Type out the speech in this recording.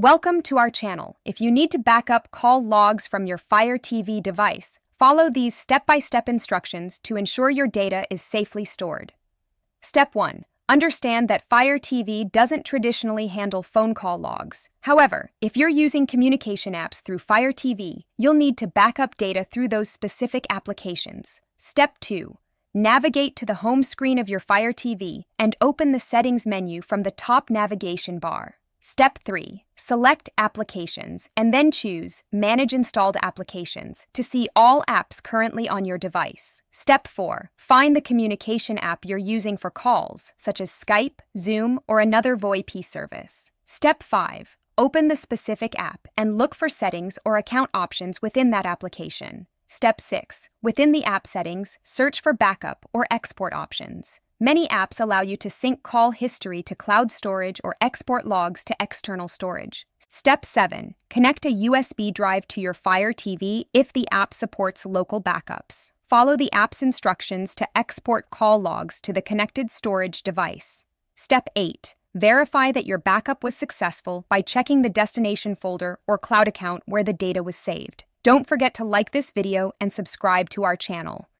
Welcome to our channel. If you need to back up call logs from your Fire TV device, follow these step-by-step instructions to ensure your data is safely stored. Step 1. Understand that Fire TV doesn't traditionally handle phone call logs. However, if you're using communication apps through Fire TV, you'll need to back up data through those specific applications. Step 2. Navigate to the home screen of your Fire TV and open the settings menu from the top navigation bar. Step 3. Select Applications and then choose Manage Installed Applications to see all apps currently on your device. Step 4. Find the communication app you're using for calls, such as Skype, Zoom, or another VoIP service. Step 5. Open the specific app and look for settings or account options within that application. Step 6. Within the app settings, search for backup or export options. Many apps allow you to sync call history to cloud storage or export logs to external storage. Step 7. Connect a USB drive to your Fire TV if the app supports local backups. Follow the app's instructions to export call logs to the connected storage device. Step 8. Verify that your backup was successful by checking the destination folder or cloud account where the data was saved. Don't forget to like this video and subscribe to our channel.